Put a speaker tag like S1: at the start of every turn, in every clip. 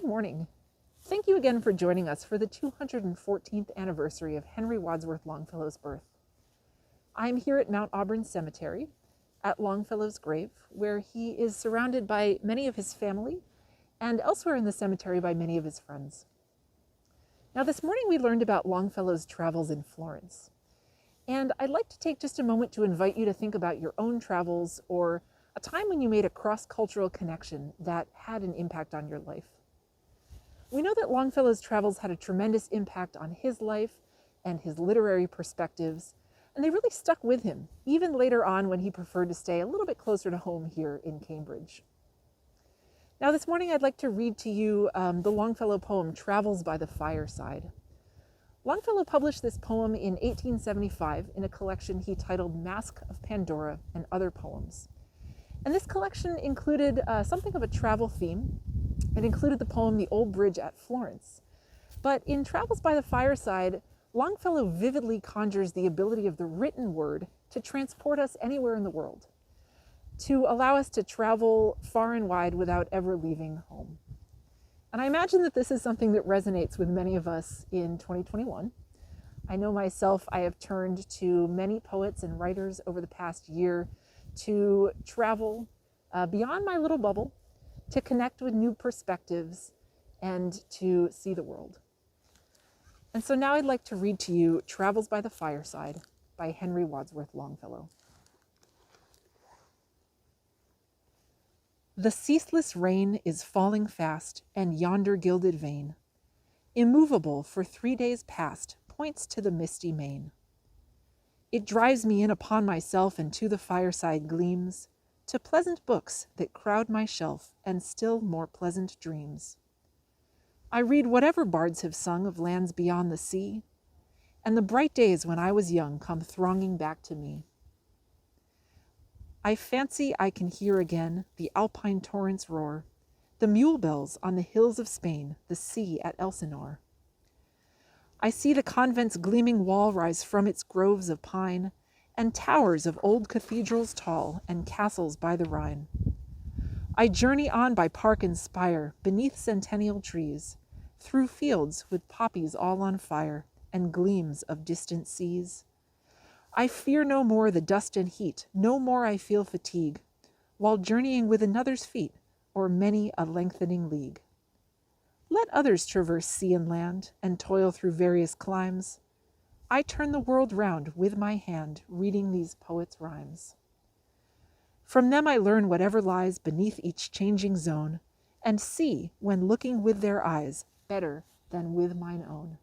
S1: morning. Thank you again for joining us for the 214th anniversary of Henry Wadsworth Longfellow's birth. I'm here at Mount Auburn Cemetery at Longfellow's grave, where he is surrounded by many of his family and elsewhere in the cemetery by many of his friends. Now, this morning we learned about Longfellow's travels in Florence. And I'd like to take just a moment to invite you to think about your own travels or a time when you made a cross-cultural connection that had an impact on your life. We know that Longfellow's travels had a tremendous impact on his life and his literary perspectives, and they really stuck with him, even later on when he preferred to stay a little bit closer to home here in Cambridge. Now this morning I'd like to read to you the Longfellow poem, Travels by the Fireside. Longfellow published this poem in 1875 in a collection he titled Masque of Pandora and Other Poems. And this collection included something of a travel theme. It included the poem The Old Bridge at Florence. But in Travels by the Fireside, Longfellow vividly conjures the ability of the written word to transport us anywhere in the world, to allow us to travel far and wide without ever leaving home. And I imagine that this is something that resonates with many of us in 2021. I know myself, I have turned to many poets and writers over the past year to travel beyond my little bubble, to connect with new perspectives, and to see the world. And so now I'd like to read to you Travels by the Fireside by Henry Wadsworth Longfellow. The ceaseless rain is falling fast, and yonder gilded vane, immovable for 3 days past, points to the misty main. It drives me in upon myself, and to the fireside gleams, to pleasant books that crowd my shelf, and still more pleasant dreams. I read whatever bards have sung of lands beyond the sea, and the bright days when I was young come thronging back to me. I fancy I can hear again the alpine torrents roar, the mule bells on the hills of Spain, the sea at Elsinore. I see the convent's gleaming wall rise from its groves of pine, and towers of old cathedrals tall, and castles by the Rhine. I journey on by park and spire, beneath centennial trees, through fields with poppies all on fire, and gleams of distant seas. I fear no more the dust and heat, no more I feel fatigue, while journeying with another's feet, o'er many a lengthening league. Let others traverse sea and land, and toil through various climes. I turn the world round with my hand, reading these poets' rhymes. From them I learn whatever lies beneath each changing zone, and see, when looking with their eyes, better than with mine own.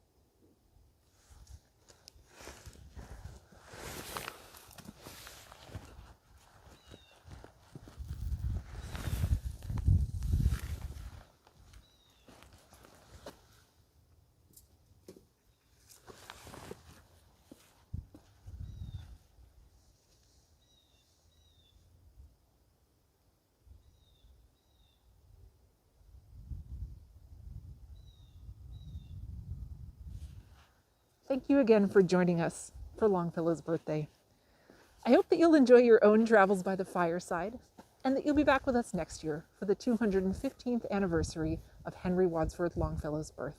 S1: Thank you again for joining us for Longfellow's birthday. I hope that you'll enjoy your own travels by the fireside, and that you'll be back with us next year for the 215th anniversary of Henry Wadsworth Longfellow's birth.